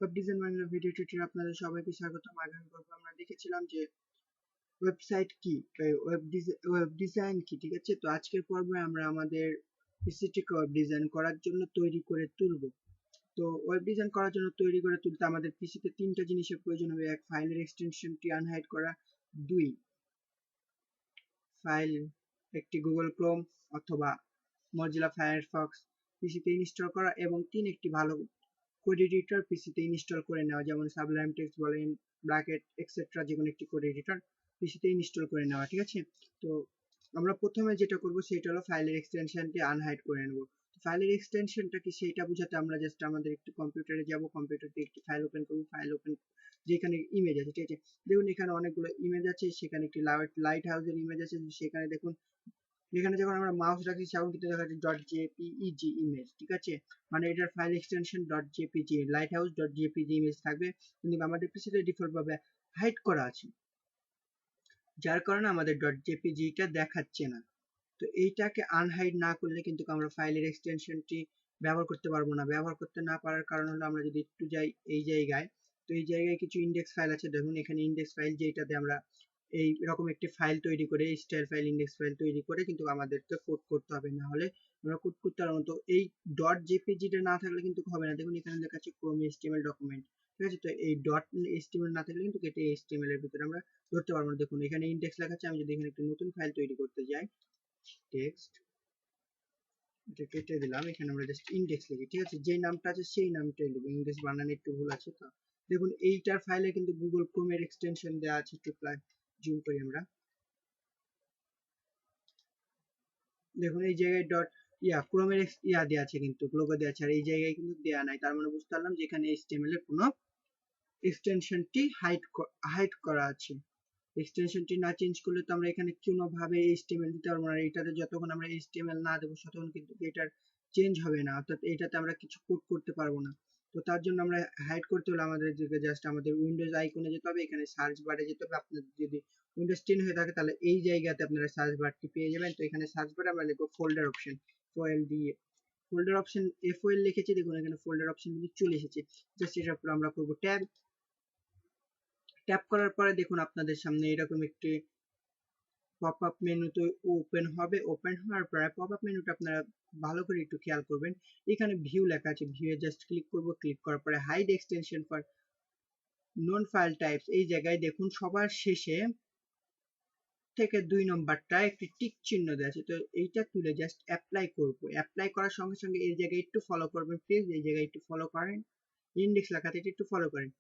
Web design Bangla video টিউটোরিয়ালে আপনাদের সবাইকে স্বাগতম। আগামী পর্বে আমরা দেখেছিলাম যে ওয়েবসাইট কি, ওয়েব ডিজাইন কি, ঠিক আছে। তো আজকের পর্বে আমরা আমাদের পিসিটিকে ওয়েব ডিজাইন করার জন্য তৈরি করে তুলব। তো ওয়েব ডিজাইন করার জন্য তৈরি করে তুলতে আমাদের পিসিতে তিনটা জিনিসের প্রয়োজন হবে। এক, ফাইলের এক্সটেনশনটি আনহাইড করা। দুই, ফাইল একটি গুগল ক্রোম অথবা মজিলা ফায়ারফক্স পিসিতে ইনস্টল করা। এবং তিন, একটি ভালো কোড এডিটর পিসিতে ইনস্টল করে নেওয়া, যেমন সাবলাইম টেক্সট বলেন, ব্র্যাকেট এক্সেট্রা, যে কোনো একটি কোড এডিটর পিসিতে ইনস্টল করে নেওয়া, ঠিক আছে। তো আমরা প্রথমে যেটা করব সেটা হলো ফাইলের এক্সটেনশনটি আনহাইড করে নেব। ফাইলের এক্সটেনশনটা কি সেটা বোঝাতে আমরা জাস্ট আমাদের একটু কম্পিউটারে যাব, কম্পিউটারে একটি ফাইল ওপেন করব। ফাইল ওপেন যেখানে ইমেজ আছে, ঠিক আছে, দেখুন এখানে অনেকগুলো ইমেজ আছে। সেখানে একটি লাইট হাউসের ইমেজ আছে। সেখানে দেখুন, এখানে যখন আমরা মাউস রাখি তখন কিন্তু দেখা যাচ্ছে ডট জেপিইজি ইমেজ, ঠিক আছে। মানে এটার file extension dot JPG, light house dot JPG image থাকবে, কিন্তু আমাদের পিসিতে ডিফল্ট ভাবে হাইড করা আছে, যার কারণে আমাদের ডট জেপিজিটা দেখাচ্ছে না। তো এইটাকে আনহাইড না করলে কিন্তু আমরা ফাইলের এক্সটেনশনটি ব্যবহার করতে পারবো না। ব্যবহার করতে না পারার কারণ হলো, আমরা যদি একটু যাই এই জায়গায়, তো এই জায়গায় কিছু ইন্ডেক্স ফাইল আছে। দেখুন এখানে ইন্ডেক্স ফাইল, যেটাতে আমরা এই রকম একটি ফাইল তৈরি করে, স্টাইল ফাইল, ইন্ডেক্স ফাইল তৈরি করে কিন্তু আমাদেরকে কোড করতে হবে, না হলে আমরা কোড করতে পারবো না। তো এই ডট জেপিজিটা না থাকলে কিন্তু হবে না। দেখুন এখানে লেখা আছে ক্রোম এইচটিএমএল ডকুমেন্ট, ঠিক আছে। তো এই ডট এইচটিএমএল না থাকলে কিন্তু এটা এইচটিএমএল এর ভিতরে আমরা ধরতে পারবো না। দেখুন এখানে ইন্ডেক্স লেখা আছে। আমি যদি এখানে একটি নতুন ফাইল তৈরি করতে যাই, টেক্সট, এটা কেটে দিলাম, এখানে আমরা জাস্ট ইন্ডেক্স লিখি, ঠিক আছে। যে নামটা আছে সেই নামটাই লিখবো, ইন্ডেক্স বানানে একটু ভুল আছে। তো দেখুন এইটার ফাইলে কিন্তু গুগল ক্রোমের এক্সটেনশন দেওয়া আছে। একটু জুম করি আমরা, দেখুন এই জায়গায় ডট ক্রোমের দেওয়া আছে, কিন্তু লোগো দেওয়া আছে, আর এই জায়গায় কিন্তু দেওয়া নাই। তার মানে বুঝতে পারলাম যে এখানে এইচটিএমএল এর কোনো এক্সটেনশনটি হাইড করা আছে। এক্সটেনশনটি না চেঞ্জ করলে তো আমরা এখানে কোনোভাবে এইচটিএমএল দিতে পারবো না। এটাতে যতক্ষণ আমরা এইচটিএমএল না দেবো ততক্ষণ কিন্তু এটার চেঞ্জ হবে না, অর্থাৎ এটাতে আমরা কিছু কোড করতে পারবো না। তো তার জন্য আমরা হাইড করতে হলে আমাদের জাস্ট আমাদের উইন্ডোজ আইকনে যেতে হবে, এখানে সার্চ বারে যেতে হবে। আপনার যদি উইন্ডোজ 10 হয়ে থাকে তাহলে এই জায়গাতে আপনারা সার্চ বারটি পেয়ে যাবেন। তো এখানে সার্চ বারে আমরা লিখবো ফোল্ডার অপশন, ফোল্ড দিয়ে ফোল্ডার অপশন এফওএল লিখেছি। দেখুন এখানে ফোল্ডার অপশন কিন্তু চলে এসেছে। জাস্ট এটার উপর আমরা করবো ট্যাব। ট্যাপ করার পরে দেখুন আপনাদের সামনে এরকম একটি পপ আপ মেনু তো ওপেন হবে। ওপেন হওয়ার পরে পপ আপ মেনুটা আপনারা ভালো করে একটু খেয়াল করবেন। এখানে ভিউ লেখা আছে, ভিউ এ জাস্ট ক্লিক করব। ক্লিক করার পরে hide extension for non file types, এই জায়গায় দেখুন সবার শেষে থেকে 2 নম্বরটা একটি টিক চিহ্ন দেওয়া আছে। তো এইটা তুলে জাস্ট অ্যাপ্লাই করব। অ্যাপ্লাই করার সঙ্গে সঙ্গে এই জায়গায় একটু ফলো করবেন প্লিজ, এই জায়গায় একটু ফলো করেন, ইন্ডেক্স লেখাতে একটু ফলো করেন।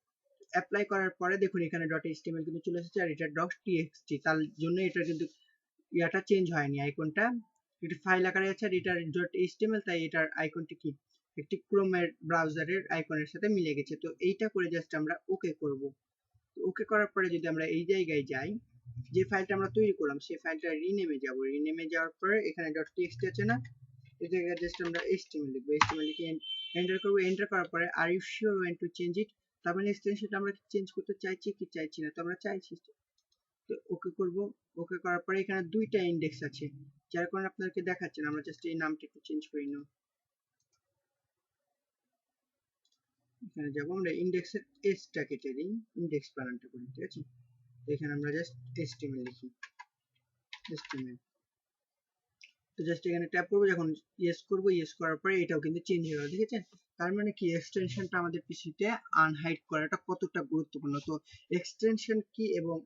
অ্যাপ্লাই করার পরে দেখুন এখানে ডট এইচটিএমএল কিন্তু চলে এসেছে, আর এটা ডট টিএক্সটি, তার জন্য এটা কিন্তু ইয়াটা চেঞ্জ হয়নি, আইকনটা একটি ফাইল আকারে আছে। আর এটার ডট এইচটিএমএল, তাই এটার আইকনটি কি একটি ক্রোমের ব্রাউজারের আইকনের সাথে মিলে গেছে। তো এইটা করে জাস্ট আমরা ওকে করব। ওকে করার পরে যদি আমরা এই জায়গায় যাই, যে ফাইলটা আমরা তৈরি করলাম সেই ফাইলটা রিনেমে যাব। রিনেমে যাওয়ার পরে এখানে ডট টিএক্সটি আছে না, এই জায়গায় জাস্ট আমরা এইচটিএমএল লিখবো। এইচটিএমএল লিখে এন্টার করব। এন্টার করার পরে are you sure want to change it, তার মানে এক্সটেনশনটা আমরা চেঞ্জ করতে চাইছি কি চাইছি না। তো আমরা চাইছি, তো ওকে করব। ওকে করার পরে এখানে দুইটা ইন্ডেক্স আছে, যার কারণে আপনাদেরকে দেখাচ্ছে না। আমরা জাস্ট এই নামটা একটু চেঞ্জ করে নেব। এখানে যাব, আমরা ইন্ডেক্সের এসটা কেটে দিই, ইন্ডেক্স বানানটা করি, ঠিক আছে। এখানে আমরা জাস্ট এইচটিএমএল লিখি, এইচটিএমএল। তো জাস্ট এখানে ট্যাপ করবো, যখন ইয়েস করবো, ইয়েস করার পরে এটাও কিন্তু চেঞ্জ হয়ে গেল, দেখেছেন। তার মানে কি এক্সটেনশনটা আমাদের পিসিতে আনহাইড করাটা কতটা গুরুত্বপূর্ণ। তো এক্সটেনশন কি এবং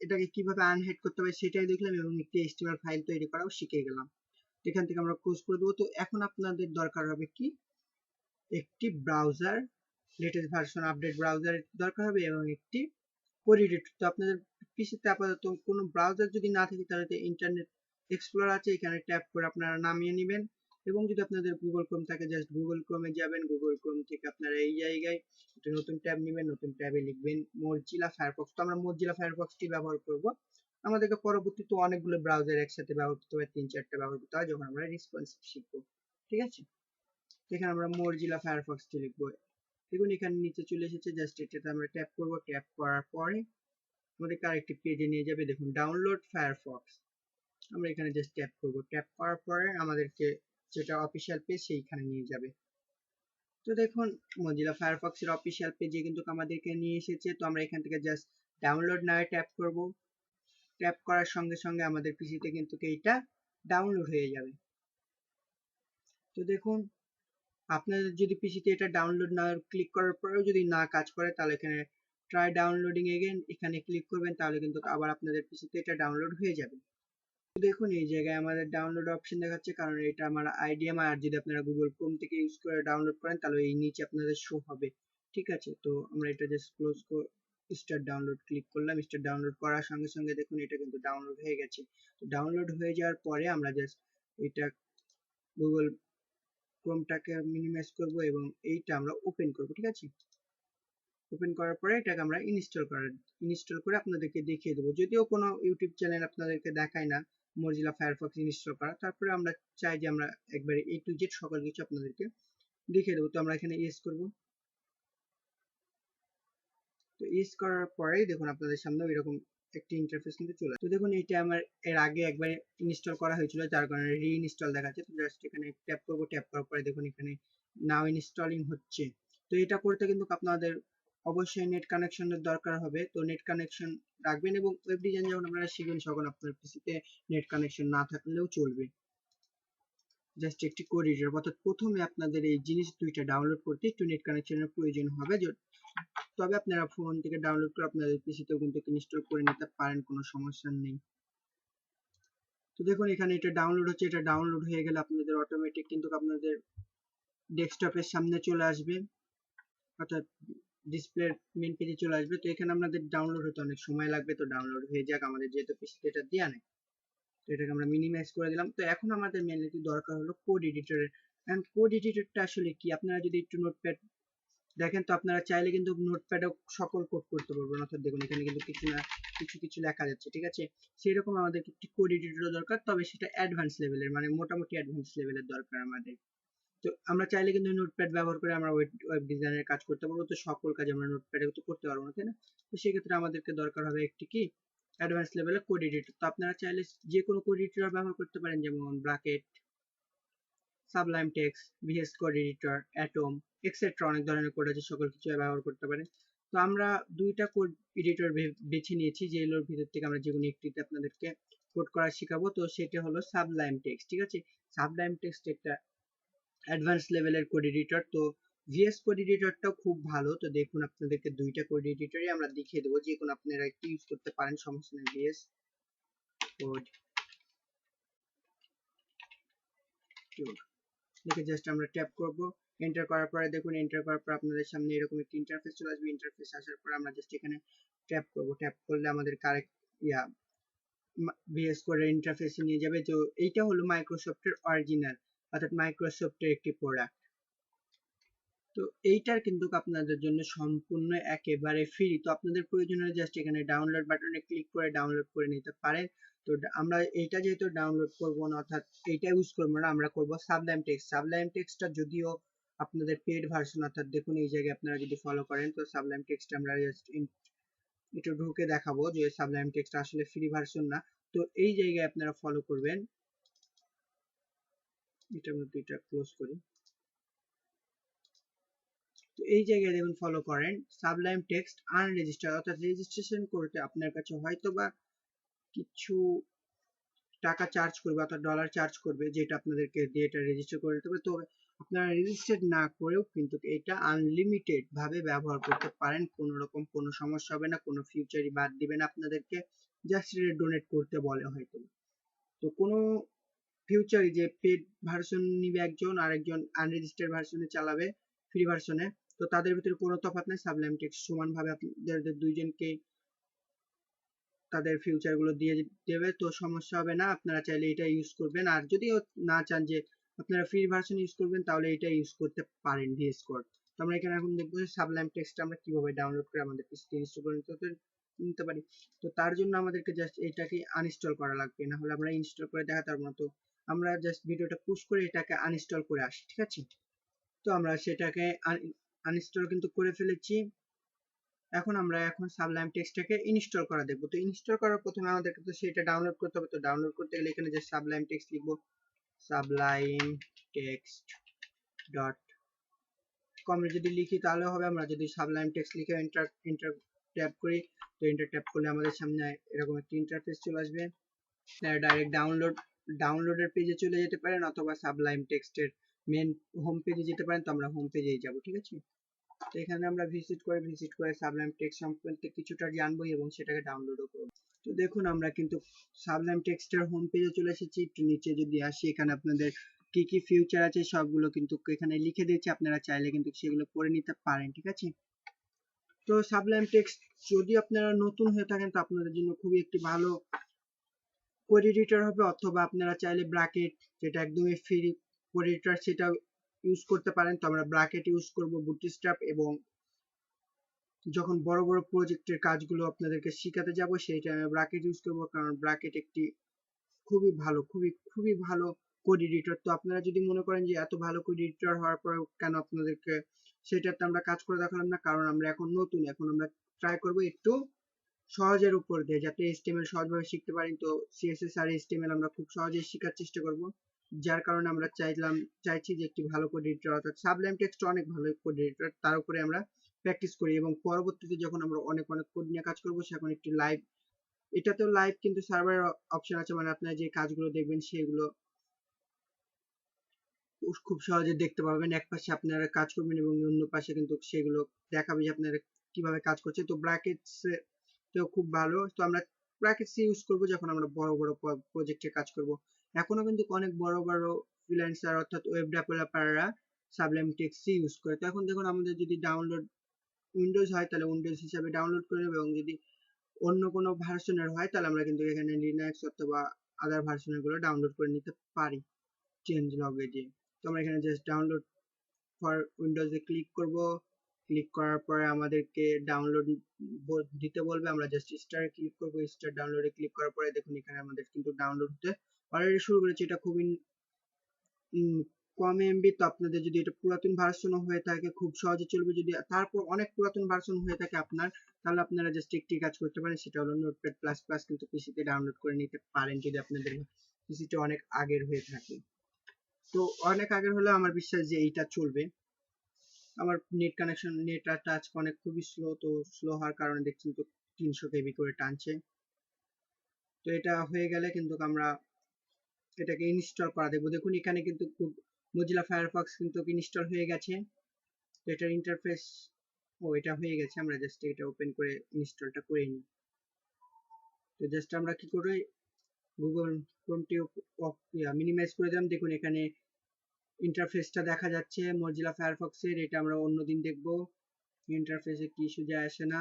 এটাকে কিভাবে আনহাইড করতে হবে সেটাই দেখলাম, এবং একটি এইচটিএমএল ফাইল তৈরি করাও শিখে গেলাম। এখান থেকে আমরা ক্লোজ করে দেবো। তো এখন আপনাদের দরকার হবে কি, একটি browser, latest version update browser দরকার হবে, এবং একটি কোড এডিটর। তো আপনাদের পিসিতে আপাতত কোনো ব্রাউজার যদি না থাকে তাহলে ইন্টারনেট এক্সপ্লোরার আছে, এখানে ট্যাপ করে আপনারা নামিয়ে নেবেন। এবং যদি আপনাদের গুগল ক্রোম থাকে জাস্ট গুগল ক্রোমে যাবেন। গুগল ক্রোম থেকে আপনারা এই জায়গায় একটা নতুন ট্যাব নেবেন, নতুন ট্যাবে লিখবেন মজিলা ফায়ারফক্স। তো আমরা মজিলা ফায়ারফক্সটি ব্যবহার করব। আমাদেরকে পরবর্তীতে অনেকগুলো ব্রাউজার একসাথে ব্যবহার করতে হয়, 3-4টা ব্যবহার করতে হয় যখন আমরা রেসপন্সিভ শিখবো, ঠিক আছে। এখানে আমরা মজিলা ফায়ারফক্সটি লিখবো। দেখুন এখানে নিচে চলে এসেছে, জাস্ট এটাতে আমরা ট্যাপ করব। ট্যাপ করার পরে আমাদেরকে আরেকটি পেজে নিয়ে যাবে, দেখুন ডাউনলোড ফায়ারফক্স। আমরা এখানে জাস্ট ট্যাপ করব। ট্যাপ করার পরে আমাদেরকে যেটা অফিসিয়াল পেজ সেইখানে নিয়ে যাবে। তো তো দেখুন মজিলা ফায়ারফক্সের অফিসিয়াল পেজে কিন্তু আমাদেরকে নিয়ে এসেছে। তো আমরা এখান থেকে জাস্ট ডাউনলোড নাও ট্যাপ করব। ট্যাপ করার সঙ্গে সঙ্গে আমাদের পিসিতে কিন্তু এইটা ডাউনলোড হয়ে যাবে। তো দেখুন আপনাদের যদি পিসিতে এটা ডাউনলোড না ক্লিক করার পরেও যদি না কাজ করে, তাহলে এখানে ট্রাই ডাউনলোডিং এগেন এখানে ক্লিক করবেন, তাহলে কিন্তু আবার আপনাদের পিসিতে এটা ডাউনলোড হয়ে যাবে। দেখুন এই জায়গায় আমাদের ডাউনলোড অপশন দেখাচ্ছে, কারণ এটা আমার আইডিএম, আর যদি আপনারা গুগল ক্রোম থেকে ইউজ করে ডাউনলোড করেন তাহলে এই নিচে আপনাদের শো হবে। ঠিক আছে, তো আমরা এটা জাস্ট ক্লোজ করে স্টার্ট ডাউনলোড ক্লিক করলাম। স্টার্ট ডাউনলোড করার সঙ্গে সঙ্গে দেখুন এটা কিন্তু ডাউনলোড হয়ে গেছে। তো ডাউনলোড হয়ে যাওয়ার পরে আমরা জাস্ট এটা গুগল ক্রোমটাকে মিনিমাইজ করব এবং এইটা আমরা ওপেন করব। ঠিক আছে, ওপেন করার পরে এটাকে আমরা ইনস্টল করে আপনাদেরকে দেখিয়ে দেবো। যদিও কোনো ইউটিউব চ্যানেল আপনাদেরকে দেখায় না মজিলা ফায়ারফক্স ইনস্টল করা, তারপরে আমরা চাই যে আমরা একবারে A to Z সকল কিছু আপনাদেরকে দেখিয়ে দেবো। তো আমরা এখানে ইয়েস করব। তো ইয়েস করার পরেই দেখুন আপনাদের সামনে এরকম একটি ইন্টারফেস কিন্তু চলে আসে। তো দেখুন এটা আমার এর আগে একবার ইনস্টল করা হয়েছিল, যার কারণে রিইনস্টল দেখাচ্ছে। তো জাস্ট এখানে ট্যাপ করব। ট্যাপ করার পরে দেখুন এখানে নাও ইনস্টলিং হচ্ছে। তো এটা করতে কিন্তু আপনাদের অবশ্যই নেট কানেকশনের দরকার হবে। তো নেট কানেকশন রাখবেন এবং ওয়েব ডিজাইন যখন আপনারা শিখবেন তখন আপনার পিসিতে নেট কানেকশন না থাকলেও চলবে। জাস্ট একটি কোড এডিটর, অর্থাৎ প্রথমে আপনাদের এই জিনিস দুইটা ডাউনলোড করতে একটু নেট কানেকশনের প্রয়োজন হবে, তবে আপনারা ফোন থেকে ডাউনলোড করে আপনাদের পিসিতেও কিন্তু ইনস্টল করে নিতে পারেন, কোনো সমস্যা নেই। তো দেখুন এখানে এটা ডাউনলোড হচ্ছে। এটা ডাউনলোড হয়ে গেলে আপনাদের অটোমেটিক কিন্তু আপনাদের ডেস্কটপের সামনে চলে আসবে, অর্থাৎ ডিসপ্লের মেন পেজে চলে আসবে। তো এখানে আপনাদের ডাউনলোড হতে অনেক সময় লাগবে। তো ডাউনলোড হয়ে যাক, আমাদের যেহেতু পিসিতে এটা দেওয়া নেই, তো এটাকে আমরা মিনিমাইজ করে দিলাম। তো এখন আমাদের মেনলি দরকার হলো কোড এডিটরের। এন্ড কোড এডিটরটা আসলে কি, আপনারা যদি একটু নোটপ্যাড দেখেন, তো আপনারা চাইলে কিন্তু নোটপ্যাডেও সকল কোড করতে পারবেন। অর্থাৎ দেখুন এখানে কিন্তু কিছু না কিছু লেখা যাচ্ছে। ঠিক আছে, সেরকম আমাদের একটি কোড এডিটর দরকার, তবে সেটা অ্যাডভান্স লেভেলের, মানে মোটামুটি অ্যাডভান্স লেভেলের দরকার আমাদের। তো আমরা চাইলে কিন্তু নোটপ্যাড ব্যবহার করে আমরা ওয়েব ডিজাইনের কাজ করতে পারবো। তো সকল কাজ আমরা নোটপ্যাডে তো করতে পারবো না, তাই না? তো সেক্ষেত্রে আমাদেরকে দরকার হবে একটি কি অ্যাডভান্স লেভেলের কোড এডিটর। তো আপনারা চাইলে যে কোনো কোড এডিটর ব্যবহার করতে পারেন, যেমন Bracket, Sublime Text, VS Code editor, Atom, etcetera. অনেক ধরনের কোড আছে, সকল কিছু ব্যবহার করতে পারেন। তো আমরা দুইটা কোড এডিটর বেছে নিয়েছি, যেগুলোর ভিতর থেকে আমরা যে কোনো একটিতে আপনাদেরকে কোড করা শেখাবো। তো সেটা হলো সাবলাইম টেক্সট। ঠিক আছে, সাবলাইম টেক্সট একটা অ্যাডভান্স লেভেলের কোড এডিটর। তো ভিএস কোড এডিটরটাও খুব ভালো। তো দেখুন আপনাদেরকে দুইটা কোড এডিটরই আমরা দেখিয়ে দেবো, যে কোনো আপনারা একটু ইউজ করতে পারেন, সমস্যা নেই। ভিএস কোড লিখে জাস্ট আমরা ট্যাপ করব। এন্টার করার পরে দেখুন, এন্টার করার পর আপনাদের সামনে এরকম একটি ইন্টারফেস চলে আসবে। ইন্টারফেস আসার পর আমরা জাস্ট এখানে ট্যাপ করব। ট্যাপ করলে আমাদের কারেক্ট ভিএস কোড ইন্টারফেসে নিয়ে যাবে। তো এইটা হলো মাইক্রোসফটের অরিজিনাল, অর্থাৎ মাইক্রোসফটের একটি প্রোডাক্ট। তো এইটার কিন্তু আপনাদের জন্য সম্পূর্ণ একেবারে ফ্রি। তো আপনাদের প্রয়োজন হলে জাস্ট এখানে ডাউনলোড বাটনে ক্লিক করে ডাউনলোড করে নিতে পারেন। তো আমরা এইটা যেহেতু ডাউনলোড করব না, অর্থাৎ এইটা ইউজ করবো না, আমরা করব সাবলাইম টেক্সট। সাবলাইম টেক্সটটা যদিও আপনাদের পেড ভার্সন, অর্থাৎ দেখুন এই জায়গায় আপনারা যদি ফলো করেন, তো সাবলাইম টেক্সট আমরা জাস্ট একটু ঢুকে দেখাবো যে সাবলাইম টেক্সট আসলে ফ্রি ভার্সন না। তো এই জায়গায় আপনারা ফলো করবেন। এটার মধ্যে এটা ক্লোজ করি। তো এই জায়গায় দেখুন ফলো করেন সাবলাইম টেক্সট আনরেজিস্টার্ড, অর্থাৎ রেজিস্ট্রেশন করতে আপনার কাছে হয়তো বা কিছু টাকা চার্জ করবে, অর্থাৎ ডলার চার্জ করবে, যেটা আপনাদেরকে দিয়ে এটা রেজিস্টার করে দিতে হবে। তো আপনারা রেজিস্টার্ড না করেও কিন্তু এটা আনলিমিটেড ভাবে ব্যবহার করতে পারেন, কোনো রকম কোনো সমস্যা হবে না, কোনো ফিউচারই বাদ দিবে না আপনাদেরকে, জাস্ট ডোনেট করতে বলে হয়তো। তো কোনো ফিউচারে যে পেড ভার্সন নিবে একজন, আর একজন আনরেজিস্টার্ড ভার্সনে চালাবে ফ্রি ভার্সনে, তো তাদের ভিতরে কোনো তফাৎ নেই। সাবলাইম টেক্সট সমানভাবে আপনাদের দুইজনকে তাদের ফিউচার গুলো দিয়ে দেবে, তো সমস্যা হবে না। আপনারা চাইলে এটা ইউজ করবেন, আর যদিও না চান যে আপনারা ফ্রি ভার্সন ইউজ করবেন, তাহলে এটা ইউজ করতে পারেন ভিএস কোড। তো আমরা এখানে এখন দেখবো যে সাবলাইম টেক্সট আমরা কিভাবে ডাউনলোড করে আমাদের পিসিতে ইনস্টল করে নিতে পারি। তো তার জন্য আমাদেরকে জাস্ট এটাকে আনইনস্টল করা লাগবে, না হলে আমরা ইনস্টল করে দেখাতে পারবো না। তো আমরা জাস্ট ভিডিওটা পুশ করে এটাকে আনইনস্টল করে আসি। ঠিক আছে, তো আমরা সেটাকে আনইনস্টল কিন্তু করে ফেলেছি। এখন আমরা সাবলাইম টেক্সটটাকে ইনস্টল করা দেখবো। তো ইনস্টল করার প্রথমে আমাদেরকে তো সেটা ডাউনলোড করতে হবে। তো ডাউনলোড করতে গেলে এখানে যে সাবলাইম টেক্সট লিখবো, সাবলাইম টেক্সট ডট কমে যদি লিখি তাহলে হবে। আমরা যদি সাবলাইম টেক্সট লিখে এন্টার এন্টার ট্যাপ করি, তো এন্টার ট্যাপ করলে আমাদের সামনে এরকম একটি ইন্টারফেস চলে আসবে। ডাইরেক্ট ডাউনলোডের পেজে চলে যেতে পারেন, অথবা সাবলাইম টেক্সটের মেন হোম পেজে যেতে পারেন। তো আমরা হোম পেজেই যাব, ঠিক আছে। তো এখানে আমরা ভিজিট করে সাবলাইম টেক্সট সম্পর্কে কিছুটা জানবো এবং সেটাকে ডাউনলোডও করব। তো দেখুন আমরা কিন্তু সাবলাইম টেক্সটের হোম পেজে চলে এসেছি। একটু নিচে যদি আসি, এখানে আপনাদের কি কি ফিউচার আছে সবগুলো কিন্তু এখানে লিখে দিয়েছে, আপনারা চাইলে কিন্তু সেগুলো পড়ে নিতে পারেন, ঠিক আছে। তো সাবলাইম টেক্সট যদি আপনারা নতুন হয়ে থাকেন তো আপনাদের জন্য খুবই একটি ভালো কোড এডিটর হবে, অথবা আপনারা চাইলে ব্র্যাকেট, যেটা একদমই ফ্রি কোড এডিটর, সেটা ইউজ করতে পারেন। তো আমরা ব্র্যাকেট ইউজ করব, বুটস্ট্র্যাপ, এবং যখন বড় বড় প্রজেক্টের কাজগুলো আপনাদেরকে শেখাতে যাব সেই টাইমে ব্র্যাকেট ইউজ করব, কারণ ব্র্যাকেট একটি খুবই ভালো, খুবই ভালো কোড এডিটর। তো আপনারা যদি মনে করেন যে এত ভালো কোড এডিটর হওয়ার পরে কেন আপনাদেরকে সেটাতে আমরা কাজ করে দেখালাম না, কারণ আমরা এখন নতুন, এখন আমরা ট্রাই করব একটু সহজের উপর দিয়ে, যাতে HTML সহজভাবে শিখতে পারি। তো CSS আর HTML আমরা খুব সহজেই শেখার চেষ্টা করব, যার কারণে আমরা চাইছি যে একটি ভালো কোড এডিটর, অর্থাৎ সাবলাইম টেক্সট অনেক ভালো কোড এডিটর, তার উপরে আমরা প্র্যাকটিস করি এবং পরবর্তীতে যখন আমরা অনেক কোড নিয়ে কাজ করব সেখন একটি লাইভ, এটাতেও লাইভ কিন্তু সার্ভারের অপশন আছে, মানে আপনারা যে কাজগুলো দেখবেন সেগুলো খুব সহজে দেখতে পাবেন। এক পাশে আপনারা কাজ করবেন এবং অন্য পাশে কিন্তু সেগুলো দেখাবে যে আপনারা কিভাবে কাজ করছে। তো ব্র্যাকেটস তো খুব ভালো। তো আমরা ব্র্যাকেটস ইউজ করব যখন আমরা বড় বড় প্রজেক্টে কাজ করব। এখনো কিন্তু অনেক বড় বড় ফ্রিল্যান্সার অর্থাৎ ওয়েব ডেভেলপাররা সাবলাইম টেক্সট ইউজ করে। তো এখন দেখুন আমাদের যদি ডাউনলোড উইন্ডোজ হয় তাহলে উইন্ডোজ হিসাবে ডাউনলোড করে নেব, এবং যদি অন্য কোনো ভার্সনের হয় তাহলে আমরা কিন্তু এখানে লিনাক্স অথবা আদার ভার্সনের গুলো ডাউনলোড করে নিতে পারি চেঞ্জ লগে দিয়ে। তো আমরা এখানে জাস্ট ডাউনলোড ফর উইন্ডোজে ক্লিক করব। ক্লিক করার পরে আমাদেরকে ডাউনলোড দিতে বলবে, আমরা জাস্ট স্টারে ক্লিক করব। স্টার ডাউনলোডে ক্লিক করার পরে দেখুন এখানে আমাদের কিন্তু ডাউনলোড হতে অলরেডি শুরু করেছে। এটা খুবই কম এমবি। তো আপনাদের যদি এটা পুরাতন ভার্সন হয়ে থাকে খুব সহজে চলবে, যদি তারপর অনেক পুরাতন ভার্সন হয়ে থাকে আপনার, তাহলে আপনারা জাস্ট একটি কাজ করতে পারেন, সেটা হলো নোটপ্যাড প্লাস প্লাস কিন্তু পিসিতে ডাউনলোড করে নিতে পারেন যদি আপনাদের পিসিটা অনেক আগের হয়ে থাকে। তো অনেক আগের হলে আমার বিশ্বাস যে এইটা চলবে। আমার নেট কানেকশন, নেট আর টাচ অনেক খুবই স্লো, তো স্লো হওয়ার কারণে দেখছেন তো 300 কেবি করে টানছে। তো এটা হয়ে গেলে কিন্তু আমরা এটাকে ইনস্টল করা দেখবো। দেখুন এখানে কিন্তু মজিলা ফায়ারফক্স কিন্তু ইনস্টল হয়ে গেছে। তো এটার ইন্টারফেস, এটা হয়ে গেছে। আমরা জাস্ট এটা ওপেন করে ইনস্টলটা করে নিই। তো জাস্ট আমরা কি করি, গুগল ক্রোমটি মিনিমাইজ করে দিলাম। দেখুন এখানে ইন্টারফেসটা দেখা যাচ্ছে মজিলা ফায়ারফক্সের, এটা আমরা অন্যদিন দেখবো। ইন্টারফেসে কি ইস্যু যায় আসে না।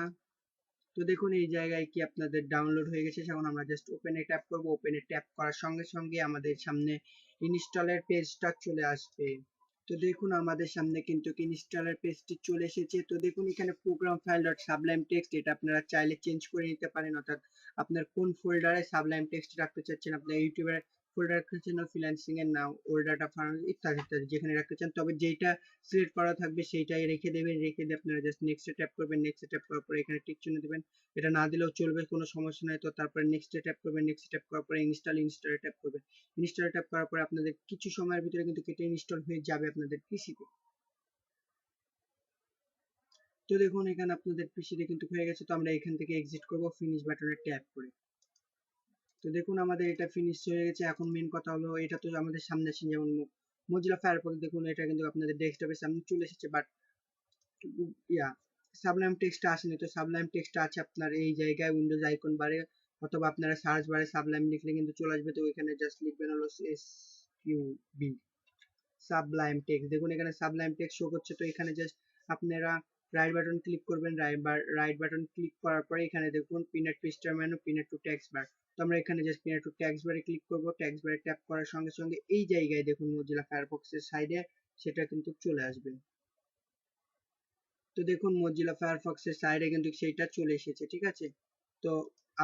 তো দেখুন এই জায়গায় কি আপনাদের ডাউনলোড হয়ে গেছে। এখন আমরা জাস্ট ওপেনে ট্যাপ করব। ওপেনে ট্যাপ করার সঙ্গে সঙ্গে আমাদের সামনে ইনস্টলের পেজটা চলে আসবে। তো দেখুন আমাদের সামনে কিন্তু ইনস্টলের পেজটি চলে এসেছে। তো দেখুন এখানে programme file dot Sublime text, এটা আপনারা চাইলে চেঞ্জ করে নিতে পারেন, অর্থাৎ আপনার কোন ফোল্ডারে সাবলাইম টেক্সট রাখতে চাচ্ছেন, আপনার ইউটিউবের ফোল্ডার রাখতে চান, ফ্রিল্যান্সিং এর নাম, ওর ডাটা ফার্ম ইত্যাদি ইত্যাদি যেখানে রাখতে চান, তবে যেটা সিলেক্ট করা থাকবে সেইটাই রেখে দেবেন। রেখে দিয়ে আপনারা জাস্ট নেক্সটে ট্যাপ করবেন। নেক্সটে ট্যাপ করার পরে এখানে টিক চিহ্ন দেবেন, এটা না দিলেও চলবে, কোনো সমস্যা নাই। তো তারপরে নেক্সটে ট্যাপ করবেন। নেক্সটে ট্যাপ করার পরে ইনস্টলে ট্যাপ করবেন। ইনস্টলে ট্যাপ করার পরে আপনাদের কিছু সময়ের ভিতরে কিন্তু কেটে ইনস্টল হয়ে যাবে আপনাদের পিসিতে। তো দেখুন এখানে আপনাদের পিসিতে কিন্তু হয়ে গেছে। তো আমরা এখান থেকে এক্সিট করব ফিনিশ বাটনে ট্যাপ করে। তো দেখুন আমাদের এটা ফিনিশ হয়ে গেছে। এখন মেন কথা হলো, এটা তো আমাদের সামনে আসেনি, যেমন মজিলা ফায়ারফক্স দেখুন এটা কিন্তু আপনাদের ডেস্কটপের সামনে চলে এসেছে, বাট সাবলাইম টেক্সটটা আসেনি। তো সাবলাইম টেক্সটটা আছে আপনার এই জায়গায় উইন্ডোজ আইকন বারে, অথবা আপনারা সার্চ বারে সাবলাইম লিখলে কিন্তু চলে আসবে। তো এখানে জাস্ট লিখবেন হলো SQB সাবলাইম টেক্সট। দেখুন এখানে সাবলাইম টেক্সট শো করছে। তো এখানে জাস্ট আপনারা রাইট বাটন ক্লিক করবেন। রাইট বাটন ক্লিক করার পরে এখানে দেখুন pinned to start menu, pinned to text bar. তো আমরা এখানে জাস্ট পিনেট টু টেক্সট বারে ক্লিক করব। টেক্সট বারে ট্যাপ করার সঙ্গে সঙ্গে এই জায়গায় দেখুন মজিলা ফায়ারফক্সের সাইডে সেটা কিন্তু চলে আসবে। তো দেখুন মজিলা ফায়ারফক্সের সাইডে কিন্তু সেইটা চলে এসেছে, ঠিক আছে। তো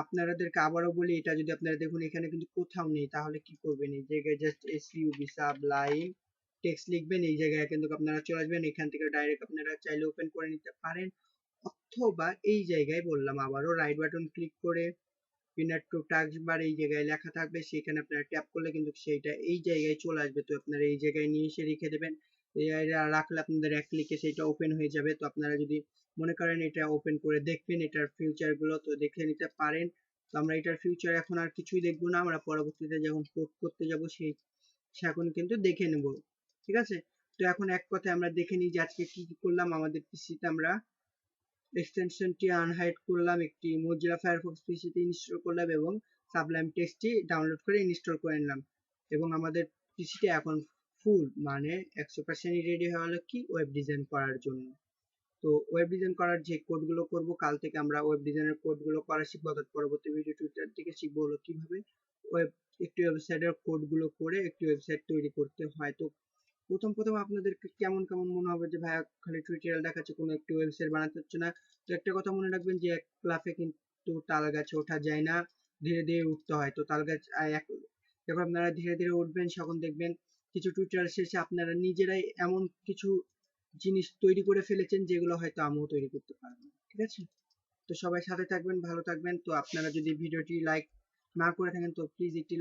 আপনাদেরকে আবারও বলি, এটা যদি আপনারা দেখুন এখানে কিন্তু কোথাও নেই, তাহলে কি করবেন, এই জায়গায় জাস্ট SUB সাবলাইম টেক্সট লিখবেন। এই জায়গায় কিন্তু আপনারা চলে আসবেন। এখান থেকে ডাইরেক্ট আপনারা চাইলে ওপেন করে নিতে পারেন, অথবা এই জায়গায় বললাম আবারও রাইট বাটন ক্লিক করে পিনাট টু টাস্ক বার এই জায়গায় লেখা থাকবে, সেখানে আপনারা ট্যাপ করলে কিন্তু সেইটা এই জায়গায় চলে আসবে। তো আপনারা এই জায়গায় নিয়ে এসে রেখে দেবেন। এটা রাখলে আপনাদের এক ক্লিকে সেটা ওপেন হয়ে যাবে। তো আপনারা যদি মনে করেন এটা ওপেন করে দেখবেন এটার ফিউচার গুলো, তো দেখে নিতে পারেন। তো আমরা এটার ফিউচার এখন আর কিছুই দেখবো না, আমরা পরবর্তীতে যখন কোড করতে যাব সে এখন কিন্তু দেখে নেব। ঠিক আছে, তো এখন এক কথায় আমরা দেখে নিই যে আজকে কি কি করলাম। আমাদের পিসিতে আমরা এক্সটেনশনটি আনহাইড করলাম, একটি মজিলা ফায়ারফক্স পিসিতে ইনস্টল করলাম এবং সাবলাইম টেক্সটটি ডাউনলোড করে ইনস্টল করে নিলাম, এবং আমাদের পিসিটি এখন ফুল মানে 100% রেডি হয়ে গেল কি ওয়েব ডিজাইন করার জন্য। তো ওয়েব ডিজাইন করার যে কোডগুলো করব, কাল থেকে আমরা ওয়েব ডিজাইনের কোডগুলো করা শিখবো, অর্থাৎ পরবর্তী ভিডিও টিউটোরিয়াল থেকে শিখবো হলো কিভাবে ওয়েব একটি ওয়েবসাইটের কোডগুলো করে একটি ওয়েবসাইট তৈরি করতে হয়। তো প্রথম আপনাদেরকে কেমন কেমন মনে হবে যে ভাইয়া খালি টিউটোরিয়াল দেখাচ্ছে, কোনো একটি ওয়েবসাইট বানাতে হচ্ছে না। তো একটা কথা মনে রাখবেন যে এক লাফে কিন্তু তাল গাছে ওঠা যায় না, ধীরে ধীরে উঠতে হয়। তো তাল গাছ যখন আপনারা ধীরে ধীরে উঠবেন তখন দেখবেন কিছু টিউটোরিয়াল শেষে আপনারা নিজেরাই এমন কিছু জিনিস তৈরি করে ফেলেছেন যেগুলো হয়তো আমিও তৈরি করতে পারবো না। ঠিক আছে, তো সবাই সাথে থাকবেন, ভালো থাকবেন। তো আপনারা যদি ভিডিওটি লাইক না করে থাকেন তো প্লিজ একটি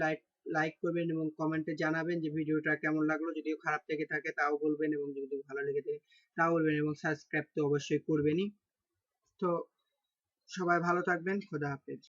লাইক করবেন এবং কমেন্টে জানাবেন যে ভিডিওটা কেমন লাগলো। যদিও খারাপ লেগে থাকে তাও বলবেন, এবং যদি ভালো লেগে থাকে তাও বলবেন, এবং সাবস্ক্রাইব তো অবশ্যই করবেনই। তো সবাই ভালো থাকবেন, খোদা হাফেজ।